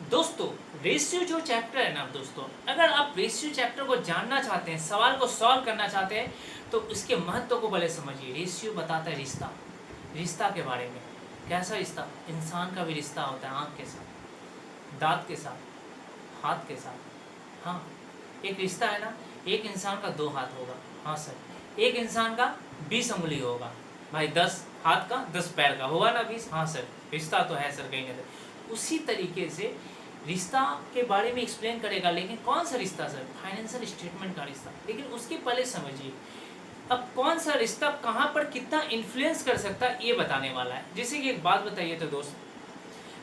दोस्तों, रेशियो जो चैप्टर है ना दोस्तों, अगर आप रेशियो चैप्टर को जानना चाहते हैं, सवाल को सॉल्व करना चाहते हैं, तो उसके महत्व को पहले समझिए। रेशियो बताता है रिश्ता, रिश्ता के बारे में। कैसा रिश्ता? इंसान का भी रिश्ता होता है आँख के साथ, दांत के साथ, हाथ के साथ। हाँ, एक रिश्ता है ना, एक इंसान का 2 हाथ होगा। हाँ सर, एक इंसान का 20 उंगली होगा। भाई 10 हाथ का 10 पैर का होगा ना 20। हाँ सर, रिश्ता तो है सर कहीं ना कहीं। उसी तरीके से रिश्ता के बारे में एक्सप्लेन करेगा, लेकिन कौन सा रिश्ता सर? फाइनेंशियल स्टेटमेंट का रिश्ता। लेकिन उसके पहले समझिए, अब कौन सा रिश्ता कहाँ पर कितना इन्फ्लुएंस कर सकता है ये बताने वाला है। जैसे कि एक बात बताइए तो दोस्त,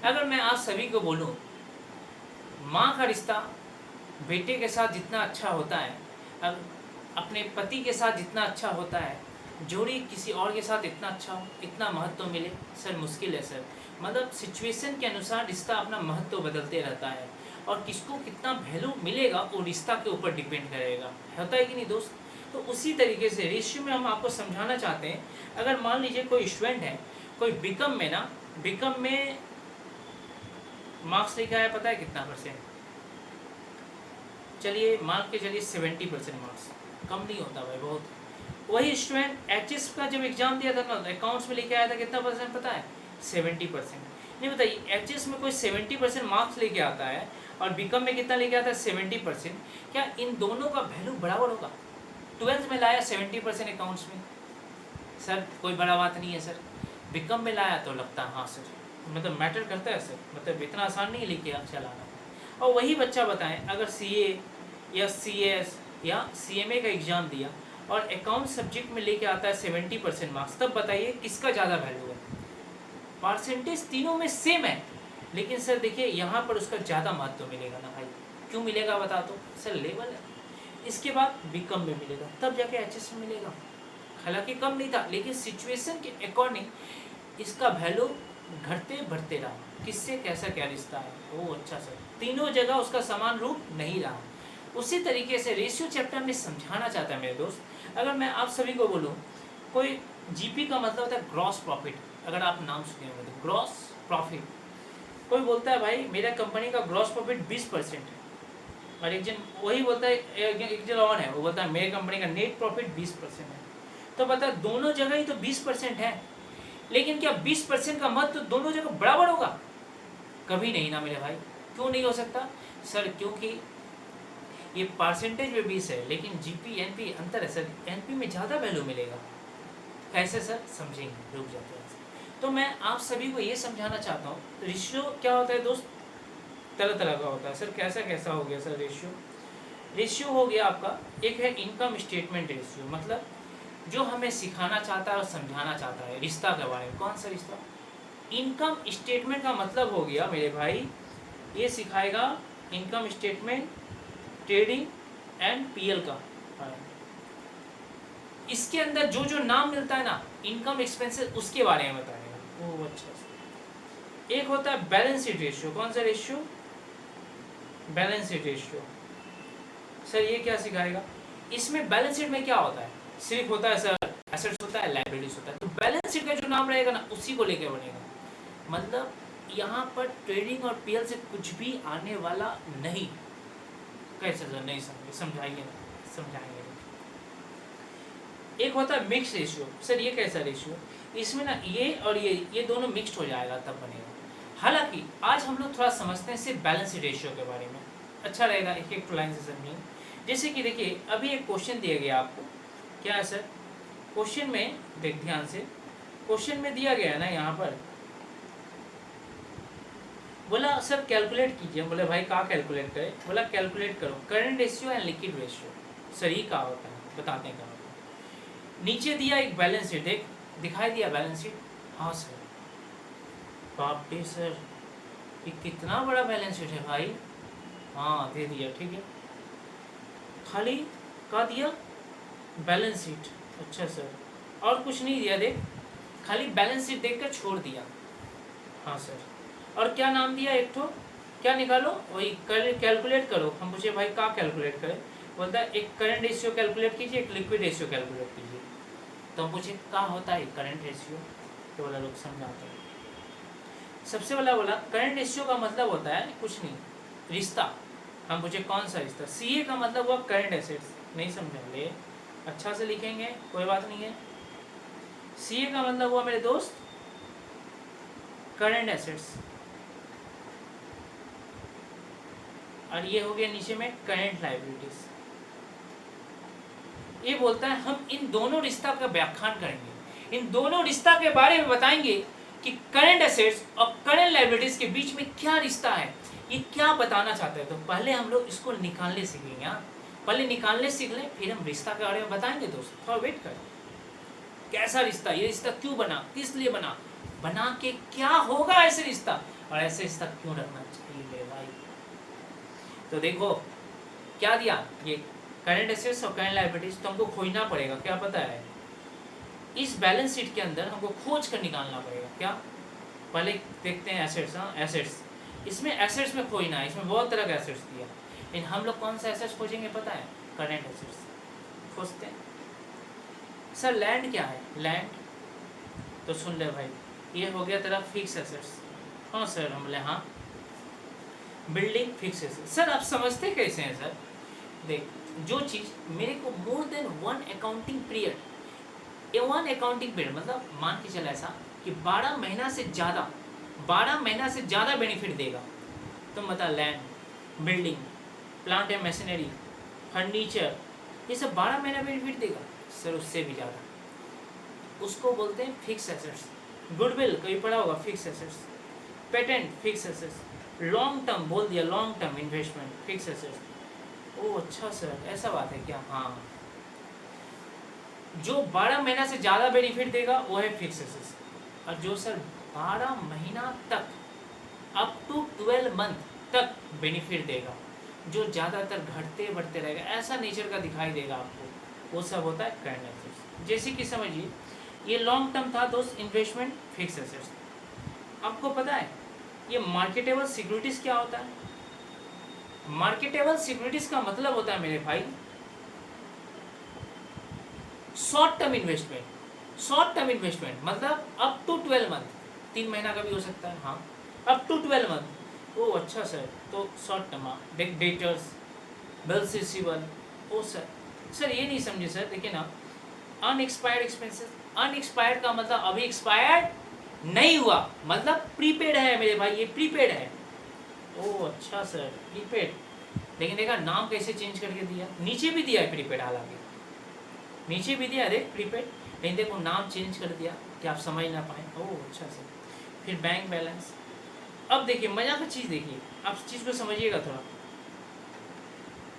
अगर मैं आप सभी को बोलूँ, माँ का रिश्ता बेटे के साथ जितना अच्छा होता है, अब अपने पति के साथ जितना अच्छा होता है, जोड़ी किसी और के साथ इतना अच्छा हो, इतना महत्व मिले, सर मुश्किल है सर। मतलब सिचुएशन के अनुसार रिश्ता अपना महत्व बदलते रहता है, और किसको कितना वैल्यू मिलेगा वो रिश्ता के ऊपर डिपेंड करेगा। होता है कि नहीं दोस्त? तो उसी तरीके से रेशियो में हम आपको समझाना चाहते हैं। अगर मान लीजिए कोई स्टूडेंट है, कोई बीकॉम में ना, बीकॉम में मार्क्स लिखा है, पता है कितना परसेंट? चलिए मान के चलिए 70% मार्क्स। कम नहीं होता भाई, बहुत। वही स्टूडेंट एचएस का जब एग्जाम दिया था ना, अकाउंट्स में लेके आया था, कितना परसेंट पता है? 70%। नहीं बताइए, एचएस में कोई 70% मार्क्स लेके आता है और बीकॉम में कितना लेके आता है? 70%। क्या इन दोनों का वैल्यू बराबर होगा? 12th में लाया 70% अकाउंट्स में, सर कोई बड़ा बात नहीं है सर। बीकॉम में लाया तो लगता है हाँ सर, मतलब मैटर करता है सर, मतलब इतना आसान नहीं लेके चलाना। और वही बच्चा बताएं, अगर सीए या सीएस या सीएमए का एग्ज़ाम दिया और अकाउंट सब्जेक्ट में लेके आता है 70% मार्क्स, तब बताइए किसका ज़्यादा वैल्यू है? परसेंटेज तीनों में सेम है, लेकिन सर देखिए यहाँ पर उसका ज़्यादा महत्व मिलेगा ना भाई। क्यों मिलेगा बता दो सर? लेवल है। इसके बाद बीकॉम में मिलेगा, तब जाके एचएस में मिलेगा। हालांकि कम नहीं था, लेकिन सिचुएशन के अकॉर्डिंग इसका वैल्यू घटते बढ़ते रहा। किससे कैसा क्या रिश्ता है वो? अच्छा सर, तीनों जगह उसका समान रूप नहीं रहा। उसी तरीके से रेशियो चैप्टर में समझाना चाहता है मेरे दोस्त। अगर मैं आप सभी को बोलूँ, कोई जीपी का मतलब होता है ग्रॉस प्रॉफिट। अगर आप नाम सुने होंगे तो, ग्रॉस प्रॉफिट। कोई बोलता है भाई मेरा कंपनी का ग्रॉस प्रॉफिट 20% है, और एक जन वही बोलता है, एक जन और है वो बोलता है मेरे कंपनी का नेट प्रॉफिट 20% है। तो बता, दोनों जगह ही तो 20% है, लेकिन क्या 20% का मत तो दोनों जगह बराबर होगा? कभी नहीं ना मेरे भाई। क्यों नहीं हो सकता सर? क्योंकि ये परसेंटेज में 20 है, लेकिन जीपी एनपी अंतर है सर। एनपी में ज़्यादा वैल्यू मिलेगा। कैसे सर? समझेंगे, रुक जाते हैं। तो मैं आप सभी को ये समझाना चाहता हूँ, रेशियो क्या होता है दोस्त? तरह तरह का होता है सर। कैसा कैसा हो गया सर रेशियो? रेशियो हो गया आपका, एक है इनकम स्टेटमेंट रेशियो, मतलब जो हमें सिखाना चाहता है और समझाना चाहता है रिश्ता के बारे में। कौन सा रिश्ता? इनकम स्टेटमेंट का मतलब हो गया मेरे भाई, ये सिखाएगा income statement, trading and PL का। इसके अंदर जो जो नाम मिलता है ना, इनकम एक्सपेंसेस, उसके बारे में बताएगा। ओह अच्छा। एक होता है बैलेंस शीट रेशियो। कौन सा ratio? Balance sheet ratio. Sir ये क्या सिखाएगा? इसमें बैलेंस शीट में क्या होता है? सिर्फ होता है सर एसेट्स होता है, लायबिलिटीज होता है। तो बैलेंस शीट का जो नाम रहेगा ना, उसी को लेके बनेगा। मतलब यहाँ पर ट्रेडिंग और पीएल से कुछ भी आने वाला नहीं। कैसे सर? नहीं समझे? समझाइए ना, समझाएंगे। एक होता है मिक्स रेशियो। सर ये कैसा रेशियो? इसमें ना ये और ये दोनों मिक्स्ड हो जाएगा तब बनेगा। हालांकि आज हम लोग थोड़ा समझते हैं सिर्फ बैलेंस शीट रेशियो के बारे में, अच्छा रहेगा एक एक लाइन से समझिए। जैसे कि देखिए, अभी एक क्वेश्चन दिया गया आपको, क्या है सर? क्वेश्चन में देख ध्यान से, क्वेश्चन में दिया गया है ना, यहाँ पर बोला सर कैलकुलेट कीजिए। बोले भाई कहाँ कैलकुलेट करें? बोला कैलकुलेट करो current ratio and liquid ratio. Sir ये कहाँ होता है? बताते हैं कहाँ होता है। नीचे दिया एक बैलेंस शीट, एक दिखाई दिया बैलेंस शीट। हाँ सर। बाप रे सर, ये कितना बड़ा बैलेंस शीट है भाई। हाँ दे दिया, ठीक है। खाली का दिया बैलेंस शीट। अच्छा सर, और कुछ नहीं दिया? देख, खाली बैलेंस शीट देखकर छोड़ दिया। हाँ सर। और क्या नाम दिया? एक तो क्या निकालो? वही कैलकुलेट करो। हम पूछे भाई कहाँ कैलकुलेट करें? बोलता है एक करंट रेशियो कैलकुलेट कीजिए, एक लिक्विड रेशियो कैलकुलेट कीजिए। तो हम पूछे कहाँ होता है करंट रेशियो? तो बोला लोग समझाते हैं। सबसे पहला बोला करंट रेशियो का मतलब होता है कुछ नहीं, रिश्ता। हम पूछे कौन सा रिश्ता, सीए का मतलब हुआ करंट एसेट्स। नहीं समझेंगे, अच्छा से लिखेंगे, कोई बात नहीं है। सीए का मतलब हुआ मेरे दोस्त करंट एसेट्स, और ये हो गया नीचे में करंट लायबिलिटीज। ये बोलता है हम इन दोनों रिश्ता का व्याख्यान करेंगे, इन दोनों रिश्ता के बारे में बताएंगे कि करंट एसेट्स और करंट लायबिलिटीज के बीच में क्या रिश्ता है, ये क्या बताना चाहते हैं। तो पहले हम लोग इसको निकालने सीखेंगे। हाँ, पहले निकालने सीख लें, फिर हम रिश्ता के बारे में बताएंगे। दोस्तों थोड़ा वेट करें, कैसा रिश्ता, ये रिश्ता क्यों बना, किस लिए बना, बना के क्या होगा ऐसे रिश्ता, और ऐसे रिश्ता क्यों रखना चाहिए भाई। तो देखो क्या दिया, ये करंट एसेट्स और करंट लायबिलिटीज। तो हमको खोजना पड़ेगा, क्या पता है, इस बैलेंस शीट के अंदर हमको खोज कर निकालना पड़ेगा। क्या, पहले देखते हैं एसेट्स। हाँ, एसेट्स, इसमें एसेट्स में खोजना है, इसमें बहुत तरह के एसेट्स दिया, लेकिन हम लोग कौन सा एसेट्स खोजेंगे पता है, करंट एसेट्स खोजते हैं। सर लैंड क्या है, लैंड तो सुन ले भाई, ये हो गया तेरा फिक्स एसेट्स। हाँ सर, हम बोले हाँ, बिल्डिंग फिक्स एसेट्स। सर आप समझते कैसे हैं सर, देख जो चीज़ मेरे को more than one accounting period, ये वन अकाउंटिंग पीरियड मतलब मान के चला ऐसा कि 12 महीना से ज़्यादा, 12 महीना से ज़्यादा बेनिफिट देगा। तो मतलब land, building, plant and machinery, furniture, ये सब 12 महीना बेनिफिट देगा। सर उससे भी ज़्यादा, उसको बोलते हैं फिक्स एसेट्स। गुडविल कहीं पड़ा होगा, fix assets. Patent fix assets. Long term बोल दिया, long term investment fix assets. Oh अच्छा सर, ऐसा बात है क्या। हाँ, जो 12 महीना से ज़्यादा बेनिफिट देगा वो है फिक्स एसेट्स, और जो सर 12 महीना तक अप टू 12 मंथ तक बेनिफिट देगा, जो ज़्यादातर घटते बढ़ते रहेगा, ऐसा नेचर का दिखाई देगा आपको, वो सब होता है करंट एसेट्स। जैसे कि समझिए ये लॉन्ग टर्म था दोस्त, इन्वेस्टमेंट फिक्स एसेट्स। आपको पता है ये मार्केटेबल सिक्योरिटीज़ क्या होता है, मार्केटेबल सिक्योरिटीज़ का मतलब होता है मेरे भाई short term investment. Short term investment मतलब अप टू 12 मंथ, 3 महीना का भी हो सकता है। हाँ, अप टू 12 मंथ। ओह अच्छा सर, तो short term debtors, bills receivable. Oh sir, sir ये नहीं समझे सर, देखिए ना, अनएक्सपायर्ड एक्सपेंसेस। अनएक्सपायर्ड का मतलब अभी एक्सपायर्ड नहीं हुआ, मतलब प्रीपेड है मेरे भाई, ये प्रीपेड है। ओह अच्छा सर, प्रीपेड, लेकिन देखा नाम कैसे चेंज करके दिया, नीचे भी दिया है प्रीपेड, हालांकि नीचे भी दिया देख प्रीपेड, लेकिन देखो नाम चेंज कर दिया कि आप समझ ना पाए। ओह अच्छा सर, फिर बैंक बैलेंस। अब देखिए मजा का चीज़, देखिए आप चीज़ को समझिएगा थोड़ा।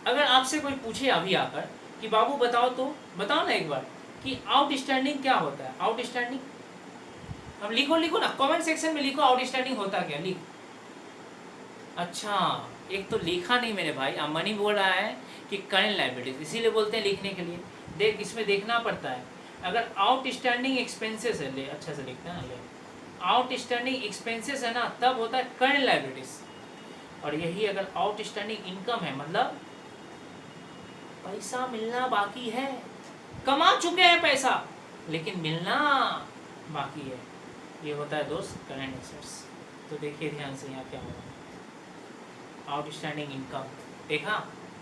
अगर आपसे कोई पूछे अभी आकर कि बाबू बताओ, तो बताओ ना एक बार कि आउटस्टैंडिंग क्या होता है। आउटस्टैंडिंग, अब लिखो, लिखो ना कमेंट सेक्शन में, लिखो आउटस्टैंडिंग होता क्या, लिख। अच्छा, एक तो लिखा नहीं मेरे भाई, अमनी बोल रहा है कि करंट लायबिलिटीज, इसीलिए बोलते हैं लिखने के लिए। देख इसमें देखना पड़ता है, अगर आउटस्टैंडिंग एक्सपेंसेस है, ले अच्छा से लिखते हैं ना, ले आउटस्टैंडिंग एक्सपेंसेस है ना, तब होता है करंट लायबिलिटीज। और यही अगर आउटस्टैंडिंग इनकम है, मतलब पैसा मिलना बाकी है, कमा चुके हैं पैसा लेकिन मिलना बाकी है, ये होता है दोस्त करंट एसेट्स। तो देखिए ध्यान से यहाँ क्या होगा, आउटस्टैंडिंग इनकम देखा,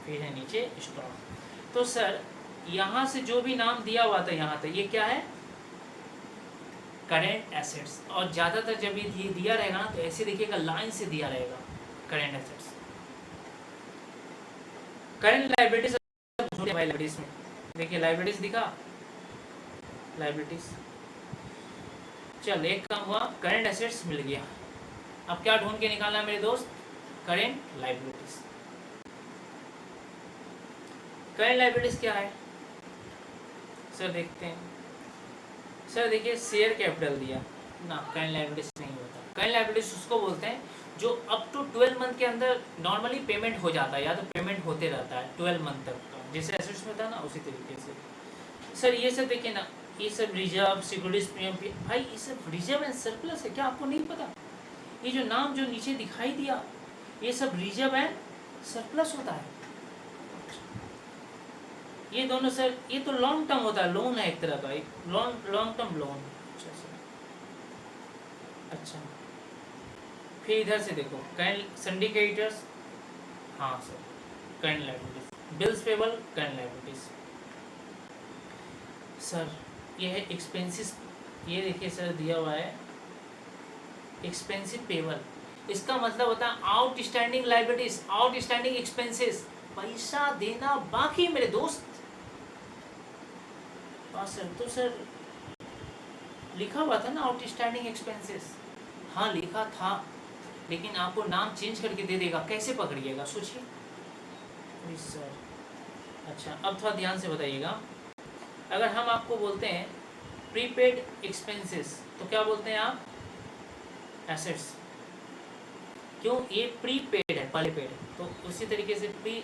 फिर है नीचे स्टॉक। तो सर यहाँ से जो भी नाम दिया हुआ था यहाँ तक, ये क्या है, करेंट एसेट्स। और ज़्यादातर जब ये दिया रहेगा ना, तो ऐसे देखिएगा लाइन से दिया रहेगा करेंट एसेट्स। करेंट लायबिलिटीज भाई, लायबिलिटीज में देखिए, लायबिलिटीज दिखा, लायबिलिटीज। चल एक काम हुआ, करेंट एसेट्स मिल गया। अब क्या ढूंढ के निकालना है मेरे दोस्त, करेंट लायबिलिटीज। करेंट लायबिलिटीज क्या है सर, देखते हैं। सर देखिए शेयर कैपिटल दिया ना, करंट लायबिलिटीज नहीं होता। करंट लायबिलिटीज उसको बोलते हैं जो अप टू 12 मंथ के अंदर नॉर्मली पेमेंट हो जाता है, या तो पेमेंट होते रहता है 12 मंथ तक का, जैसे एसेट्स में था ना उसी तरीके से। सर ये सब देखिए ना, ये सब रिजर्व, सिक्योरिटीज, प्रीमियम, भाई ये सब रिजर्व एंड सरप्लस है, क्या आपको नहीं पता। ये जो नाम जो नीचे दिखाई दिया, ये सब रिजर्व एंड सरप्लस होता है। ये दोनों सर, ये तो लॉन्ग टर्म होता है, लोन है एक तरह का, एक लॉन्ग टर्म लोन। अच्छा, फिर इधर से देखो करंट सिंडिकेटर्स, हाँ sir current liabilities, bills payable current liabilities. Sir ये है एक्सपेंसिस, ये देखिए सर दिया हुआ है एक्सपेंसिव पेबल, इसका मतलब होता है आउटस्टैंडिंग लायबिलिटीज, आउटस्टैंडिंग एक्सपेंसेस, पैसा देना बाकी मेरे दोस्त। हाँ सर, तो सर लिखा हुआ था ना आउटस्टैंडिंग एक्सपेंसेस, हाँ लिखा था, लेकिन आपको नाम चेंज करके दे देगा, कैसे पकड़िएगा सोचिए। सर अच्छा, अब थोड़ा ध्यान से बताइएगा, अगर हम आपको बोलते हैं प्रीपेड एक्सपेंसेस तो क्या बोलते हैं आप? एसेट्स। क्यों? ये प्रीपेड है, पहले पेड, तो उसी तरीके से प्री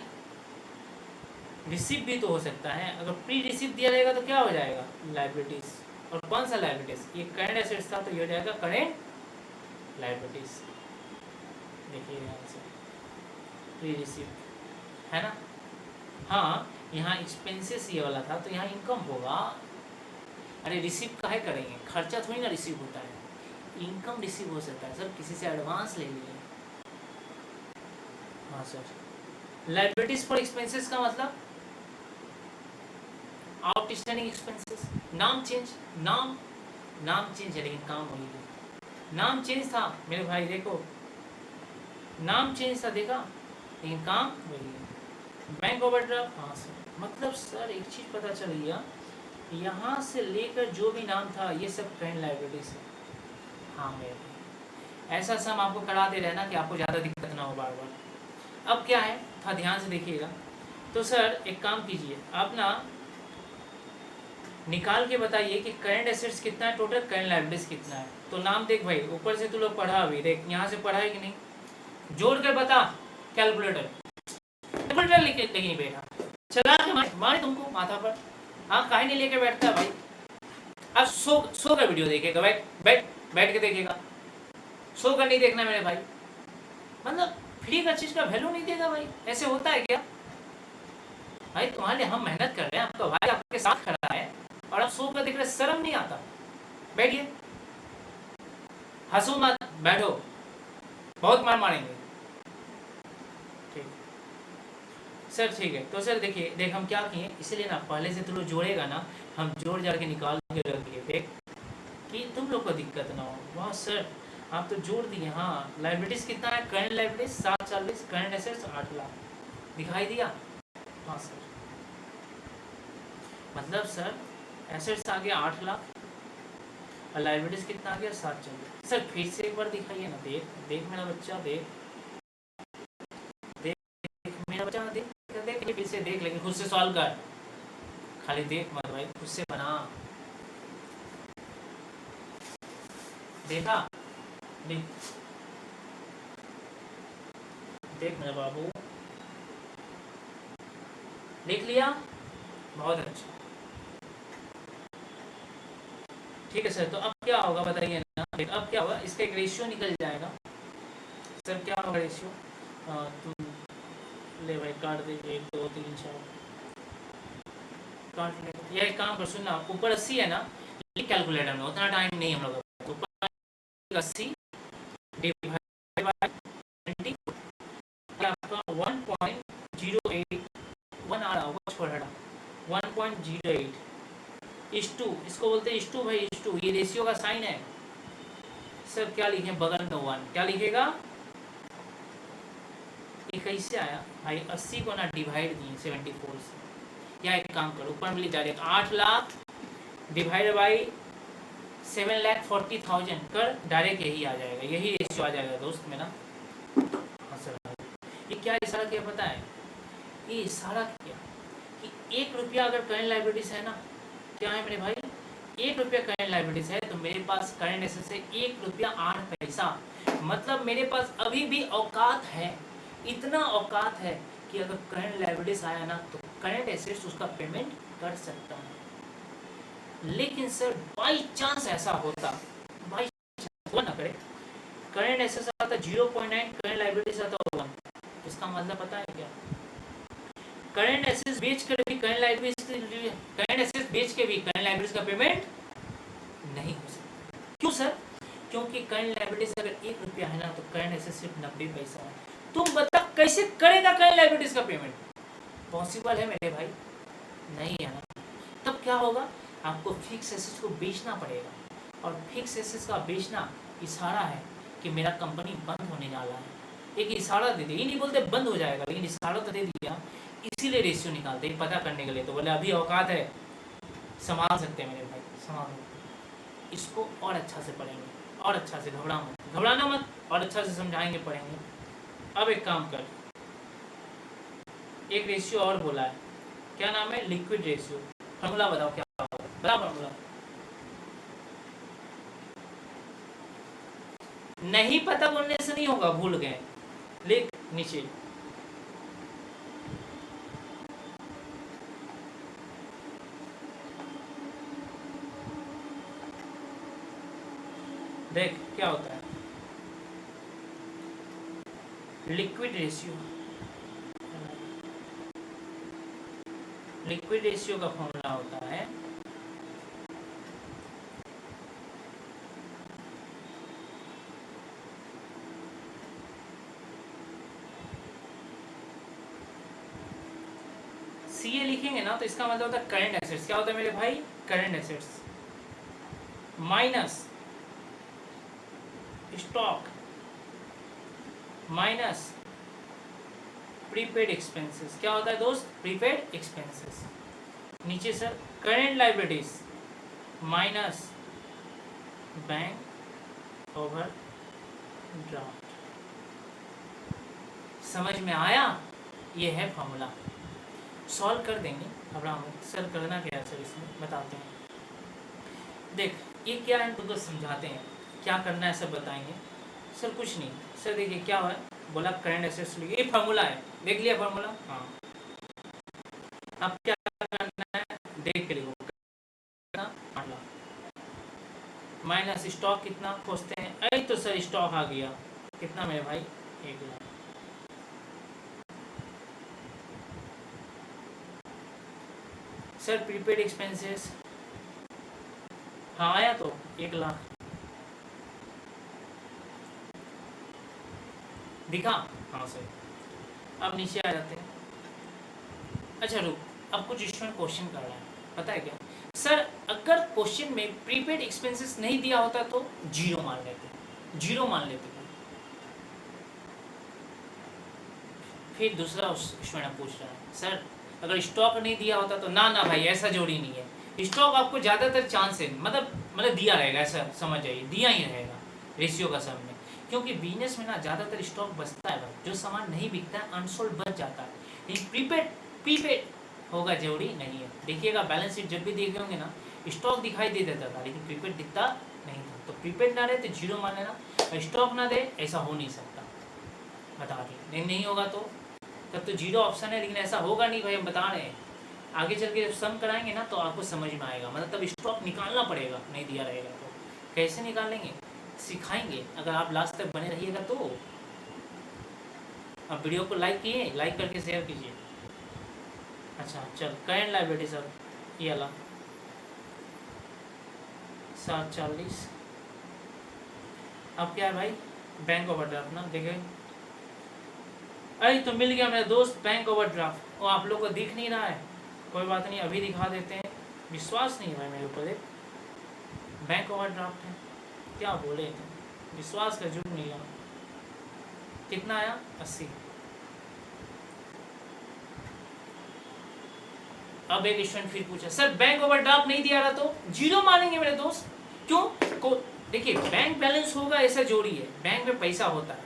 रिसीव भी तो हो सकता है, अगर प्री रिसीव दिया जाएगा तो क्या हो जाएगा? लायबिलिटीज। और कौन सा लायबिलिटीज? ये करंट एसेट्स था तो ये हो जाएगा करंट लायबिलिटीज। देखिए यहाँ से प्री रिसीव है ना, हाँ यहाँ एक्सपेंसेस ये वाला था तो यहाँ इनकम होगा। अरे रिसीव काहे करेंगे, खर्चा थोड़ी ना रिसीव होता है, इनकम रिसीव हो सकता है सर, किसी से एडवांस ले लिए। हाँ सर, लायबिलिटीज फॉर एक्सपेंसेस का मतलब आउटस्टैंडिंग एक्सपेंसेस, नाम चेंज, नाम चेंज है लेकिन काम वही है। नाम चेंज था मेरे भाई, देखो नाम चेंज था, देखा, लेकिन काम वही है। बैंक ओवरड्राफ्ट, हाँ सर, मतलब सर एक चीज़ पता चल गया, यहाँ से लेकर जो भी नाम था ये सब करंट लायबिलिटीज है। हाँ मेरे भाई, ऐसा सम आपको करा दे रहे हैं ना कि आपको ज़्यादा दिक्कत ना हो बार बार। अब क्या है, था ध्यान से देखिएगा, तो सर एक काम कीजिए, आप ना निकाल के बताइए कि करंट एसेट्स कितना है टोटल, करंट लायबिलिटीज कितना है। तो नाम देख भाई, ऊपर से तू लोग पढ़ा अभी, देख यहाँ से पढ़ा है कि नहीं, जोड़ कर बता। कैलकुलेटर लेके नहीं बैठा, चला के मारे तुमको माथा पर। हाँ काहे नहीं लेके बैठता है भाई, अब सो का वीडियो देखेगा, बैठ के देखेगा, सो कर नहीं देखना मेरे भाई, मतलब फ्री का चीज का वैल्यू नहीं देगा भाई, ऐसे होता है क्या भाई? तुम्हारे लिए हम मेहनत कर रहे हैं, आपका भाई आपके साथ खड़ा है और आप सो कर देख रहे, शर्म नहीं आता? बैठिए, हंसो मत, बैठो, बहुत मार मारेंगे। ठीक सर, ठीक है, तो सर देखिए, देख हम क्या किए, इसलिए ना पहले से तुम लोग जोड़ेगा ना, हम जोड़ जाड़ के निकाल के रख दिए, देख कि तुम लोग को दिक्कत ना हो। वाह सर, आप तो जोड़ दिए। हाँ, लायबिलिटीज कितना है, current liabilities 740, current assets 8 lakh, दिखाई दिया? हाँ सर, मतलब सर एसेट्स आ गया 8 लाख और लायबिलिटीज कितना आ गया 740। सर फिर से एक बार दिखाइए ना, देख मेरा बच्चा, देख मेरा बच्चा, देख फिर से देख, लेकिन खुद से सॉल्व कर, खाली देख मत भाई, खुद से बना। देखा? देख मेरा बाबू, लिख लिया? बहुत अच्छा, ठीक है सर। तो अब क्या होगा बताइए ना, अब क्या होगा, इसका एक रेशियो निकल जाएगा। सर क्या होगा रेशियो? तुम ले भाई, काट दीजिए, 1 2 3 4 काट ले। यह एक काम कर, सुनना, ऊपर 80 है ना, कैलकुलेटर में उतना टाइम नहीं हम लोग, ऊपर 80 डिवाइड बाय 20 आपका 1.08 1 आ रहा होगा, छोड़ हटा, 1.08 इस टू, इसको बोलते हैं इस टू भाई, इस टू, ये रेशियो का साइन है। सर क्या लिखे बगल में 1, क्या लिखेगा? ये कैसे आया भाई? 80 को ना डिवाइड दिए 74 से, या एक काम करो, ऊपर में लिख डायरेक्ट 8 लाख डिवाइड बाई 7,40,000 कर, डायरेक्ट यही आ जाएगा, यही रेशियो आ जाएगा दोस्त मेरा। हाँ सर, ये क्या इशारा किया पता है? ये इशारा किया कि 1 रुपया अगर करंट लायबिलिटीज है ना, क्या है मेरे भाई, 1 रुपया करंट लायबिलिटीज है तो मेरे पास करंट एसेट्स है 1 रुपया 8 पैसा, मतलब मेरे पास अभी भी औकात है, इतना औकात है कि अगर करंट लायबिलिटीज आया ना तो करंट एसेट्स उसका पेमेंट कर सकता है। लेकिन सर बाई चांस ऐसा होता, बाई चांस ना करे, करंट एसेट्स आता 0.9, करंट लायबिलिटीज आता 1, इसका मतलब पता है क्या? करंट एसेट्स बेच कर भी करंट लायबिलिटीज, करंट एसेट्स बेच के भी करंट लायबिलिटीज का पेमेंट नहीं हो सकता। क्यों सर? क्योंकि करंट लायबिलिटीज अगर 1 रुपया है ना तो करंट एसेट सिर्फ 90 पैसा है। तुम बता कैसे करेगा करंट लायबिलिटीज का पेमेंट? पॉसिबल है मेरे भाई? नहीं है ना। तब क्या होगा, आपको फिक्स एसेट्स को बेचना पड़ेगा, और फिक्स एसेट्स का बेचना इशारा है कि मेरा कंपनी बंद होने वाला है। एक इशारा दे दिया, ये नहीं बोलते बंद हो जाएगा, लेकिन इशारा तो दे दिया। इसीलिए रेशियो निकालते हैं पता करने के लिए। तो बोले अभी औकात है, संभाल सकते हैं मेरे भाई, संभाल। इसको और अच्छा से पढ़ेंगे, और अच्छा से, घबराना मत, और अच्छा से समझाएंगे, पढ़ेंगे। अब एक काम कर, एक रेशियो और बोला है, क्या नाम है? Liquid ratio. फॉर्मूला बताओ क्या होगा, बता फॉर्मूला। नहीं पता बोलने से नहीं होगा, भूल गए, लिख नीचे। देख क्या होता है लिक्विड रेशियो। लिक्विड रेशियो का फॉर्मूला होता है सीए लिखेंगे ना तो इसका मतलब होता है करंट एसेट्स। क्या होता है मेरे भाई? Current assets minus stock minus prepaid expenses. क्या होता है दोस्त? Prepaid expenses. नीचे sir current liabilities minus bank overdraft. समझ में आया? ये है फॉर्मूला, सॉल्व कर देंगे, घबरा मत। सर करना क्या है सर, इसमें बताते हैं। देख ये क्या है, तुमको समझाते हैं क्या करना है, सब बताएंगे। सर कुछ नहीं सर, देखिए क्या है, बोला करंट एसेट्स लिखिए, ये फार्मूला है, देख लिया फार्मूला? हाँ। अब क्या करना है, देख के लिखो, माइनस स्टॉक कितना खोजते हैं? अरे तो सर स्टॉक आ गया, कितना मेरे भाई? 1 लाख। सर प्रीपेड एक्सपेंसेस, हाँ आया तो 1 लाख दिखा? हाँ सर। अब नीचे आ जाते हैं। अच्छा रुक, अब कुछ स्टूडेंट क्वेश्चन कर रहा है, पता है क्या सर? अगर क्वेश्चन में प्रीपेड एक्सपेंसेस नहीं दिया होता तो जीरो मान लेते, जीरो मान लेते थे। फिर दूसरा स्टूडेंट पूछ रहा है, सर अगर स्टॉक नहीं दिया होता तो? ना ना भाई, ऐसा जोड़ी नहीं है। स्टॉक आपको ज़्यादातर चांस है, मतलब दिया रहेगा, ऐसा समझ जाइए, दिया ही रहेगा रेशियो का सब में। क्योंकि बिजनेस में ना ज़्यादातर स्टॉक बचता है भाई, जो सामान नहीं बिकता है अनसोल्ड बच जाता है। लेकिन प्रीपेड होगा, जोड़ी नहीं है। देखिएगा बैलेंस शीट जब भी देखे होंगे ना, स्टॉक दिखाई दे देता था लेकिन प्रीपेड दिखता नहीं था। तो प्रीपेड ना रहे तो जीरो मान लेना, स्टॉक ना दे ऐसा हो नहीं सकता, बता दें। नहीं होगा तो तब तो जीरो ऑप्शन है, लेकिन ऐसा होगा नहीं भाई, हम बता रहे हैं। आगे चल के सम कराएंगे ना तो आपको समझ में आएगा, मतलब तब स्टॉक निकालना पड़ेगा, नहीं दिया रहेगा तो। कैसे निकालेंगे सिखाएंगे, अगर आप लास्ट तक बने रहिएगा तो। अब वीडियो को लाइक किए, लाइक करके शेयर कीजिए। अच्छा चल, करंट लायबिलिटी सर ये वाला 740। अब क्या है भाई? बैंक ओवरड्राफ्ट ना, देखे? अरे तो मिल गया मेरा दोस्त, बैंक ओवरड्राफ्ट। वो आप लोग को दिख नहीं रहा है, कोई बात नहीं, अभी दिखा देते हैं। विश्वास नहीं है मेरे ऊपर, बैंक ओवरड्राफ्ट है, क्या बोले थे, विश्वास का जुग नहीं रहा। कितना आया? 80। अब एक स्टूडेंट फिर पूछा, सर बैंक ओवरड्राफ्ट नहीं दिया रहा तो? जीरो मानेंगे मेरे दोस्त। क्यों? देखिए बैंक बैलेंस होगा ऐसा जोड़ी है, बैंक में पैसा होता है,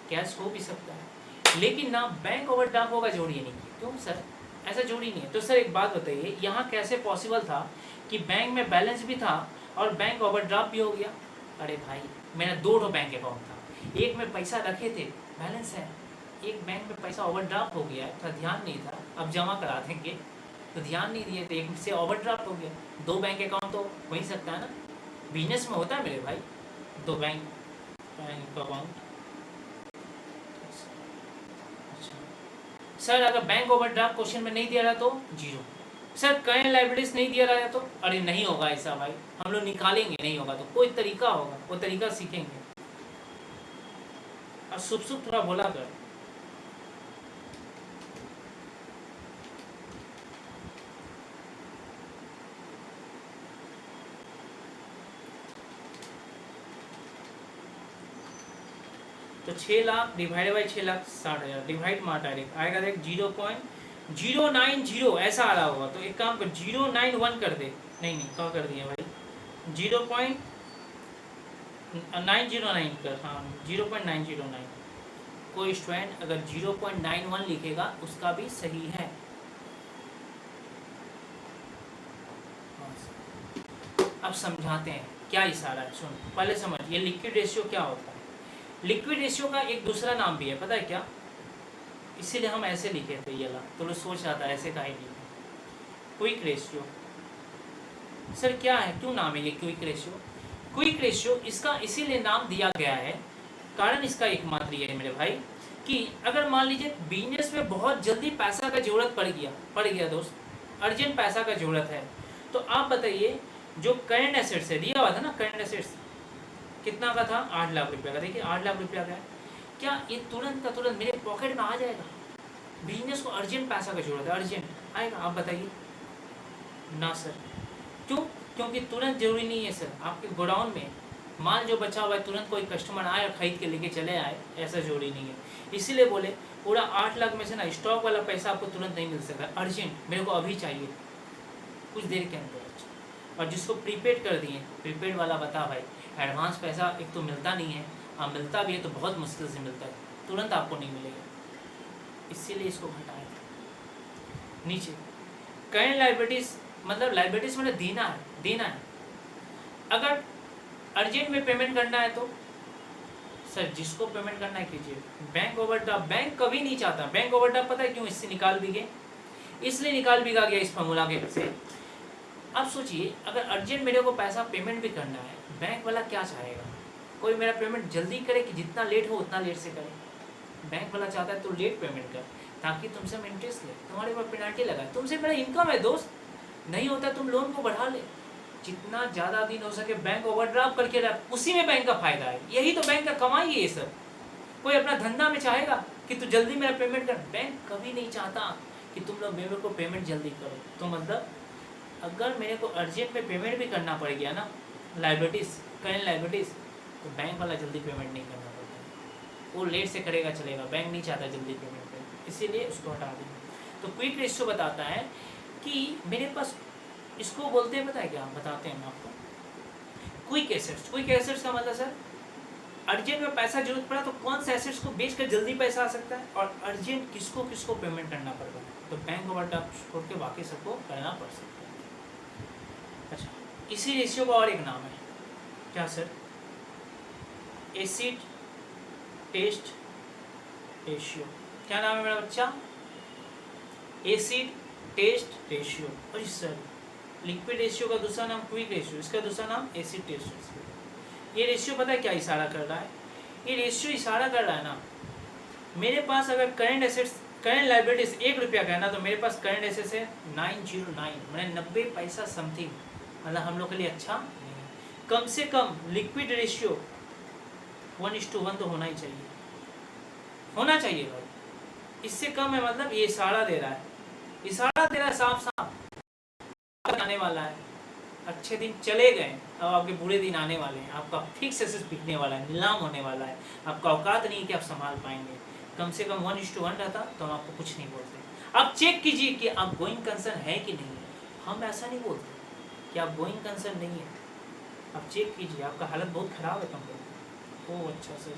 कैश हो भी सकता है, लेकिन ना बैंक ओवरड्राफ्ट होगा जोड़ी नहीं। क्यों सर? ऐसा जोड़ी नहीं है। तो सर एक बात बताइए, यहाँ कैसे पॉसिबल था कि बैंक में बैलेंस भी था और बैंक ओवरड्राफ्ट भी हो गया? अरे भाई मेरा 2 बैंक अकाउंट था, एक में पैसा रखे थे बैलेंस है, एक बैंक में पैसा ओवरड्राफ्ट हो गया था, ध्यान नहीं था, अब जमा करा देंगे तो ध्यान नहीं दिए थे, एक से ओवरड्राफ्ट हो गया। 2 बैंक अकाउंट तो हो ही सकता है ना, बिजनेस में होता है मेरे भाई 2 बैंक अकाउंट। अच्छा सर अगर बैंक ओवरड्राफ्ट क्वेश्चन में नहीं दिया रहा तो जीरो। सर करंट लाइबिलिटीज नहीं दिया रहा है तो, अरे नहीं होगा ऐसा भाई, हम लोग निकालेंगे, नहीं होगा तो कोई तरीका होगा, वो तरीका सीखेंगे। और शुभ शुभ थोड़ा बोला कर। तो 6 लाख डिवाइड बाई 6,60,000 डिवाइड मार डायरेक्ट आएगा, देख 0.090 ऐसा आ रहा होगा। तो एक काम कर 091 कर दे, नहीं क्या कर दिए भाई, 0.909 कर, हाँ 0.909। कोई स्टूडेंट अगर 0.91 लिखेगा उसका भी सही है। अब समझाते हैं क्या इशारा है, सुन पहले समझ, ये लिक्विड रेशियो क्या होता है। लिक्विड रेशियो का एक दूसरा नाम भी है, पता है क्या, इसीलिए हम ऐसे लिखे थे ये ला, तो लोग सोच रहा था ऐसे का ही लिखे, क्विक रेशियो। सर क्या है, क्यों नाम है ये क्विक रेशियो? क्विक रेशियो इसका इसीलिए नाम दिया गया है, कारण इसका एकमात्र ये है मेरे भाई, कि अगर मान लीजिए बिजनेस में बहुत जल्दी पैसा का जरूरत पड़ गया दोस्त, अर्जेंट पैसा का जरूरत है, तो आप बताइए जो करंट एसेट्स है, दिया हुआ था ना करंट एसेट्स, कितना का था, 8 लाख रुपया का। देखिए 8 लाख रुपया का है, क्या ये तुरंत का तुरंत मेरे पॉकेट में आ जाएगा? बिजनेस को अर्जेंट पैसा का जरूरत है, अर्जेंट आएगा? आप बताइए ना सर। क्यों? क्योंकि तुरंत जरूरी नहीं है सर। आपके गोडाउन में माल जो बचा हुआ है तुरंत कोई कस्टमर आए और खरीद के लेके चले आए, ऐसा जरूरी नहीं है। इसीलिए बोले पूरा 8 लाख में से ना स्टॉक वाला पैसा आपको तुरंत नहीं मिल सकता, अर्जेंट मेरे को अभी चाहिए कुछ देर के अंदर। और जिसको प्रीपेड कर दिए, प्रीपेड वाला बता भाई, एडवांस पैसा एक तो मिलता नहीं है, हाँ मिलता भी है तो बहुत मुश्किल से मिलता है, तुरंत आपको नहीं मिलेगा, इसीलिए इसको घटाया। नीचे करंट लायबिलिटीज, मतलब लायबिलिटीज मतलब देना है। अगर अर्जेंट में पेमेंट करना है तो सर जिसको पेमेंट करना है कीजिए। बैंक ओवरड्राफ्ट, बैंक कभी नहीं चाहता। बैंक ओवरड्राफ्ट पता है क्यों इससे निकाल भी गए? इसलिए निकाल भी गया इस फॉर्मूला के से। अब सोचिए अगर अर्जेंट मेरे को पैसा पेमेंट भी करना है, बैंक वाला क्या चाहेगा? कोई मेरा पेमेंट जल्दी करे कि जितना लेट हो उतना लेट से करे? बैंक वाला चाहता है तो लेट पेमेंट कर, ताकि तुमसे हम इंटरेस्ट ले, तुम्हारे ऊपर पेनल्टी लगाए। तुमसे मेरा इनकम है दोस्त, नहीं होता तुम लोन को बढ़ा ले, जितना ज़्यादा दिन हो सके बैंक ओवरड्राफ्ट करके रख, उसी में बैंक का फायदा है। यही तो बैंक का कमाई है ये सब। कोई अपना धंधा में चाहेगा कि तू जल्दी मेरा पेमेंट कर? बैंक कभी नहीं चाहता कि तुम लोग मेरे को पेमेंट जल्दी करो। तो मतलब अगर मेरे को अर्जेंट में पेमेंट भी करना पड़ गया ना, लायबिलिटीज़, करंट लायबिलिटीज़, तो बैंक वाला जल्दी पेमेंट नहीं करना पड़ता, वो लेट से करेगा चलेगा, बैंक नहीं चाहता जल्दी पेमेंट करे, इसीलिए उसको हटा देंगे। तो क्विक रेशियो बताता है कि मेरे पास, इसको बोलते हैं पता है क्या, बताते हैं आपको, क्विक एसेट्स। क्विक एसेट्स का मतलब सर अर्जेंट में पैसा जरूरत पड़ा तो कौन से एसेट्स को बेचकर जल्दी पैसा आ सकता है, और अर्जेंट किसको किसको पेमेंट करना पड़ेगा, तो बैंक ओवरड्राफ्ट छोड़ के बाकी सबको करना पड़ सकता है। अच्छा, इसी रेशियो का और एक नाम है, क्या सर? Acid test ratio. क्या नाम है मेरा बच्चा? Acid test ratio. और सर लिक्विड रेशियो का दूसरा नाम क्विक रेशियो, इसका दूसरा नाम एसिड टेस्ट रेशियो। ये रेशियो पता है क्या इशारा कर रहा है? ये रेशियो इशारा कर रहा है ना, मेरे पास अगर करंट एसेट्स, करंट लायबिलिटीज 1 रुपया का है ना, तो मेरे पास करंट एसेट्स है 909, मैंने 90 पैसा समथिंग, मतलब हम लोग के लिए अच्छा नहीं है। कम से कम लिक्विड रेशियो 1:1 तो होना ही चाहिए, होना चाहिए भाई। इससे कम है मतलब ये इशारा दे रहा है, इशारा दे रहा है साफ साफ आने वाला है, अच्छे दिन चले गए, अब आपके बुरे दिन आने वाले हैं, आपका फिक्स एसेट बिकने वाला है, नीलाम होने वाला है, आपका औकात नहीं कि आप संभाल पाएंगे। कम से कम 1:1 रहता तो हम आपको कुछ नहीं बोलते। आप चेक कीजिए कि आप गोइंग कंसर्न है कि नहीं है। हम ऐसा नहीं बोलते कि आप गोइंग कंसर्न नहीं है, आप चेक कीजिए, आपका हालत बहुत ख़राब है कंपनी। ओह अच्छा सर